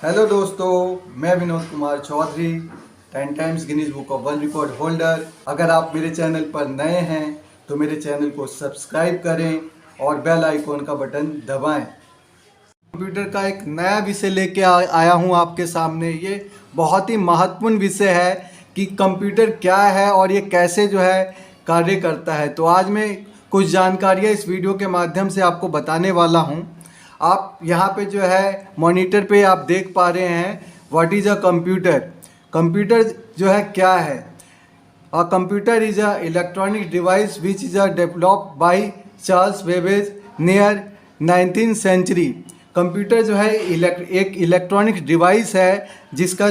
Hello दोस्तों, मैं Vinod Kumar Chaudhary, 10 times Guinness book of world record holder. अगर आप मेरे चैनल पर नए हैं तो मेरे चैनल को सब्सक्राइब करें और बेल आइकॉन का बटन दबाएं। कंप्यूटर का एक नया विषय लेके आया हूं आपके सामने। ये बहुत ही महत्वपूर्ण विषय है कि कंप्यूटर क्या है और ये कैसे कार्य करता है। तो आज मैं कुछ जानकारियाँ इस वीडियो के माध्यम से आपको बताने वाला हूं। आप यहाँ पे मॉनिटर पे आप देख पा रहे हैं what is a computer. Computer क्या है। A computer is a electronic device which is a developed by Charles Babbage near 19th century. Computer एक इलेक्ट्रॉनिक डिवाइस है जिसका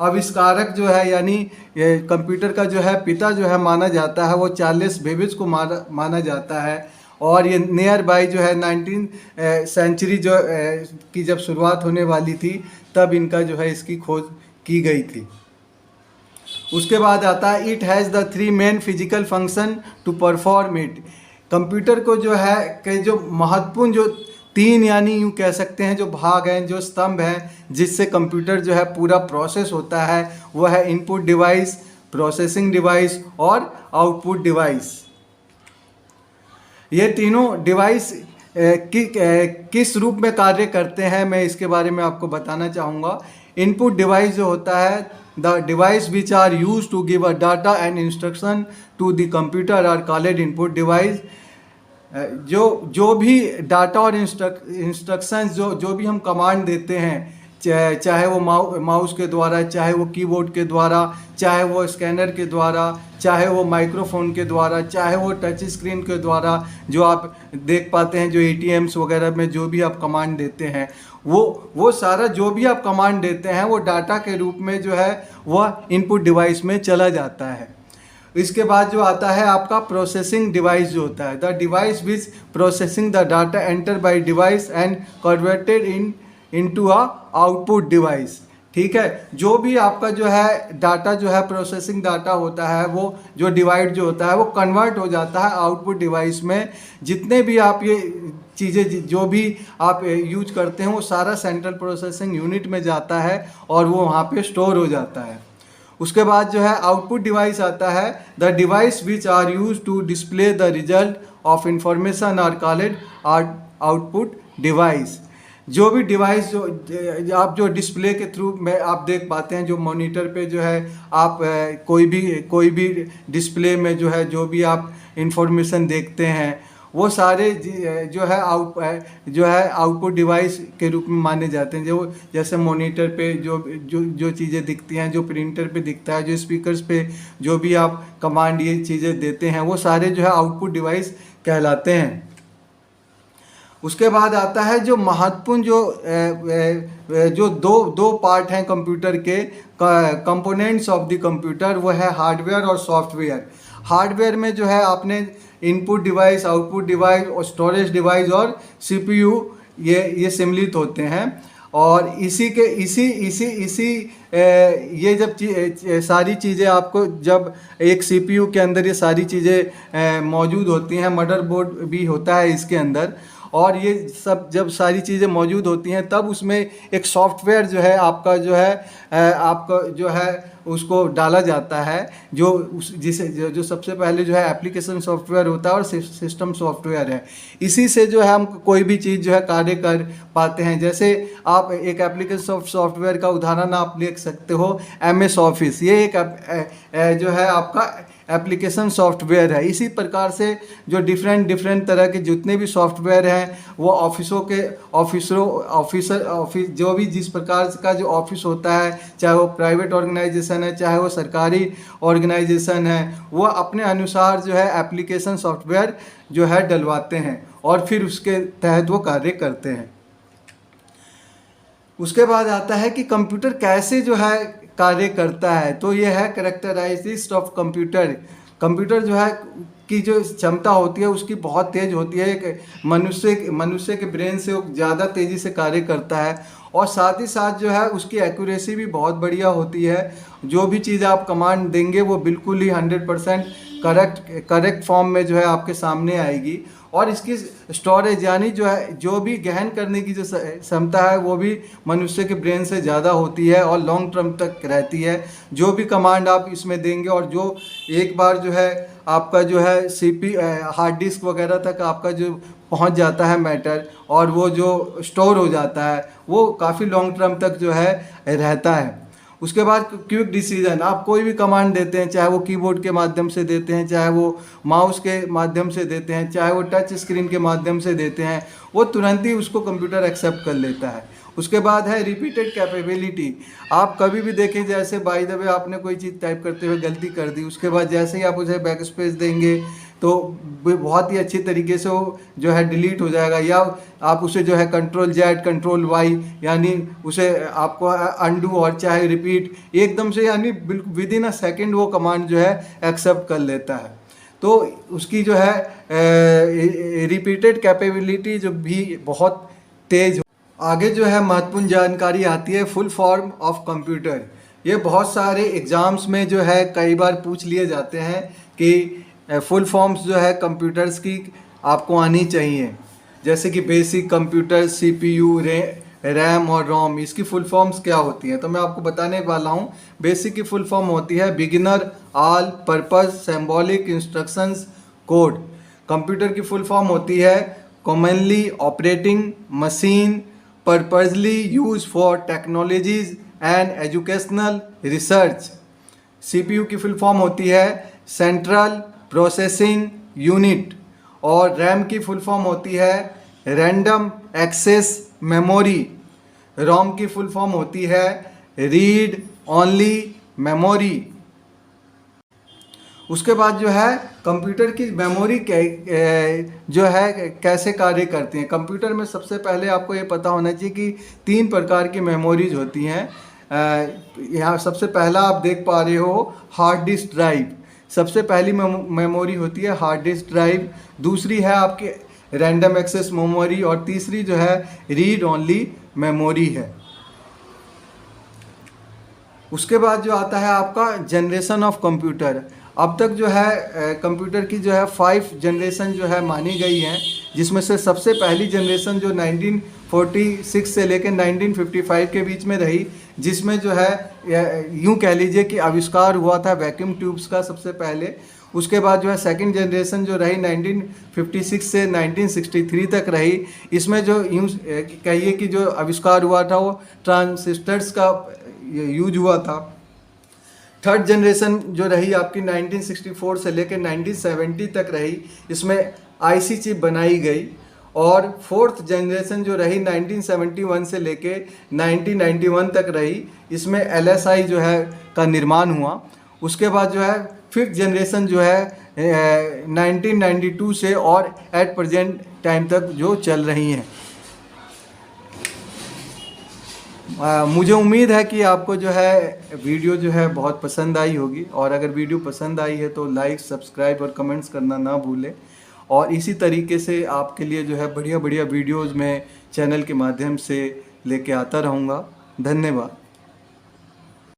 आविष्कारक यानी कंप्यूटर का पिता माना जाता है, वो चार्ल्स बेबेज को माना जाता है। और ये नियर बाई 19th सेंचुरी की जब शुरुआत होने वाली थी तब इनका इसकी खोज की गई थी। उसके बाद आता है it has the 3 main physical function to perform it. Computer को जो महत्वपूर्ण 3 यानी यूँ कह सकते हैं जो भाग हैं, जो स्तंभ हैं जिससे कंप्यूटर पूरा प्रोसेस होता है, वो है इनपुट डिवाइस, प्रोसेसिंग डिवाइस और आउटपुट डिवाइस। ये तीनों डिवाइस किस रूप में कार्य करते हैं मैं इसके बारे में आपको बताना चाहूँगा। इनपुट डिवाइस जो होता है, the device which are use to give a data and instruction to the computer are called input device. जो भी डाटा और इंस्ट्रक्शंस जो भी हम कमांड देते हैं, चाहे वो माउस के द्वारा, चाहे वो कीबोर्ड के द्वारा, चाहे वो स्कैनर के द्वारा, चाहे वो माइक्रोफोन के द्वारा, चाहे वो टच स्क्रीन के द्वारा, जो आप देख पाते हैं जो ATMs वगैरह में जो भी आप कमांड देते हैं, वो सारा जो भी आप कमांड देते हैं वो डाटा के रूप में वह इनपुट डिवाइस में चला जाता है। इसके बाद जो आता है आपका प्रोसेसिंग डिवाइस जो होता है, the device which processing the data enter bye device and converted into a output device. ठीक है, जो भी आपका डाटा प्रोसेसिंग डाटा होता है, वो जो डिवाइड जो होता है वो कन्वर्ट हो जाता है आउटपुट डिवाइस में। जितने भी आप ये चीज़ें जो भी आप यूज करते हैं वो सारा सेंट्रल प्रोसेसिंग यूनिट में जाता है और वो वहाँ पे स्टोर हो जाता है। उसके बाद आउटपुट डिवाइस आता है, the device which are use to display the result of information are called output device. जो भी डिवाइस आप डिस्प्ले के थ्रू में आप देख पाते हैं, जो मॉनिटर पे आप कोई भी डिस्प्ले में जो भी आप इंफॉर्मेशन देखते हैं वो सारे आउटपुट डिवाइस के रूप में माने जाते हैं। जैसे मॉनिटर पे जो चीज़ें दिखती हैं, जो प्रिंटर पे दिखता है, जो स्पीकर्स पे जो भी आप कमांड ये चीज़ें देते हैं, वो सारे आउटपुट डिवाइस कहलाते हैं। उसके बाद आता है जो महत्वपूर्ण जो दो पार्ट हैं कंप्यूटर के, कंपोनेंट्स ऑफ द कंप्यूटर, वो है हार्डवेयर और सॉफ्टवेयर। हार्डवेयर में आपने इनपुट डिवाइस, आउटपुट डिवाइस और स्टोरेज डिवाइस और CPU ये सम्मिलित होते हैं। और ये जब सारी चीज़ें आपको जब एक CPU के अंदर ये सारी चीज़ें मौजूद होती हैं, मदरबोर्ड भी होता है इसके अंदर, और ये सब जब सारी चीज़ें मौजूद होती हैं तब उसमें एक सॉफ्टवेयर आपका उसको डाला जाता है, जो सबसे पहले एप्लीकेशन सॉफ्टवेयर होता है और सिस्टम सॉफ्टवेयर है। इसी से हम कोई भी चीज़ कार्य कर पाते हैं। जैसे आप एक एप्लीकेशन सॉफ्टवेयर का उदाहरण आप ले सकते हो MS ऑफिस। ये एक आपका एप्लीकेशन सॉफ्टवेयर है। इसी प्रकार से जो डिफरेंट तरह के जितने भी सॉफ्टवेयर हैं वो ऑफिस जो भी जिस प्रकार का जो ऑफिस होता है, चाहे वो प्राइवेट ऑर्गेनाइजेशन है, चाहे वो सरकारी ऑर्गेनाइजेशन है, वो अपने अनुसार एप्लीकेशन सॉफ्टवेयर डलवाते हैं और फिर उसके तहत वो कार्य करते हैं। उसके बाद आता है कि कंप्यूटर कैसे कार्य करता है। तो ये है कैरेक्टरिस्टिक्स ऑफ कंप्यूटर। कंप्यूटर की जो क्षमता होती है उसकी बहुत तेज़ होती है। एक मनुष्य के ब्रेन से वो ज़्यादा तेज़ी से कार्य करता है और साथ ही साथ उसकी एक्यूरेसी भी बहुत बढ़िया होती है। जो भी चीज़ आप कमांड देंगे वो बिल्कुल ही 100% करेक्ट फॉर्म में जो है आपके सामने आएगी। और इसकी स्टोरेज यानी जो भी गहन करने की जो क्षमता है वो भी मनुष्य के ब्रेन से ज़्यादा होती है और लॉन्ग टर्म तक रहती है। जो भी कमांड आप इसमें देंगे और जो एक बार जो है आपका जो है हार्ड डिस्क वगैरह तक आपका जो पहुंच जाता है मैटर और वो जो स्टोर हो जाता है वो काफ़ी लॉन्ग टर्म तक जो है रहता है। उसके बाद क्विक डिसीजन, आप कोई भी कमांड देते हैं, चाहे वो कीबोर्ड के माध्यम से देते हैं, चाहे वो माउस के माध्यम से देते हैं, चाहे वो टच स्क्रीन के माध्यम से देते हैं, वो तुरंत ही उसको कंप्यूटर एक्सेप्ट कर लेता है। उसके बाद है रिपीटेड कैपेबिलिटी। आप कभी भी देखें, जैसे बाय द वे आपने कोई चीज़ टाइप करते हुए गलती कर दी, उसके बाद जैसे ही आप उसे बैक स्पेस देंगे तो बहुत ही अच्छी तरीके से वो जो है डिलीट हो जाएगा। या आप उसे जो है Ctrl+Z Ctrl+Y यानी उसे आपको अंडू और चाहे रिपीट एकदम से यानी बिल्कुल विद इन अ सेकेंड वो कमांड जो है एक्सेप्ट कर लेता है। तो उसकी जो है रिपीटेड कैपेबिलिटी जो भी बहुत तेज। आगे जो है महत्वपूर्ण जानकारी आती है फुल फॉर्म ऑफ कंप्यूटर। ये बहुत सारे एग्ज़ाम्स में जो है कई बार पूछ लिए जाते हैं कि फुल फॉर्म्स जो है कंप्यूटर्स की आपको आनी चाहिए, जैसे कि बेसिक कंप्यूटर, CPU, रैम और रोम, इसकी फुल फॉर्म्स क्या होती हैं। तो मैं आपको बताने वाला हूँ। बेसिक की फुल फॉर्म होती है beginner all purpose symbolic instructions code. Computer की फुल फॉर्म होती है commonly operating machine purposely use for technologies and educational research. CPU की फुल फॉर्म होती है सेंट्रल प्रोसेसिंग यूनिट। और रैम की फुल फॉर्म होती है रैंडम एक्सेस मेमोरी। रोम की फुल फॉर्म होती है रीड ओनली मेमोरी। उसके बाद जो है कंप्यूटर की मेमोरी जो है कैसे कार्य करती हैं। कंप्यूटर में सबसे पहले आपको ये पता होना चाहिए कि 3 प्रकार की मेमोरीज होती हैं। यहाँ सबसे पहला आप देख पा रहे हो हार्ड डिस्क ड्राइव। सबसे पहली मेमोरी होती है हार्ड डिस्क ड्राइव। दूसरी है आपकी रैंडम एक्सेस मेमोरी और तीसरी जो है रीड ओनली मेमोरी है। उसके बाद जो आता है आपका जनरेशन ऑफ कंप्यूटर। अब तक जो है कंप्यूटर की जो है 5 जनरेशन जो है मानी गई हैं, जिसमें से सबसे पहली जनरेशन जो 1946 से लेकर 1955 के बीच में रही, जिसमें जो है यूं कह लीजिए कि आविष्कार हुआ था वैक्यूम ट्यूब्स का सबसे पहले। उसके बाद जो है सेकंड जनरेशन जो रही 1956 से 1963 तक रही। इसमें जो यूं कहिए कि जो आविष्कार हुआ था वो ट्रांजिस्टर्स का यूज हुआ था। थर्ड जनरेशन जो रही आपकी 1964 से लेकर 1970 तक रही, इसमें आईसी चिप बनाई गई। और फोर्थ जनरेशन जो रही 1971 से लेके 1991 तक रही, इसमें LSI जो है का निर्माण हुआ। उसके बाद जो है फिफ्थ जनरेशन जो है 1992 से और एट प्रेजेंट टाइम तक जो चल रही हैं। मुझे उम्मीद है कि आपको जो है वीडियो जो है बहुत पसंद आई होगी। और अगर वीडियो पसंद आई है तो लाइक, सब्सक्राइब और कमेंट्स करना ना भूलें। और इसी तरीके से आपके लिए जो है बढ़िया बढ़िया वीडियोज़ में चैनल के माध्यम से लेके आता रहूँगा। धन्यवाद।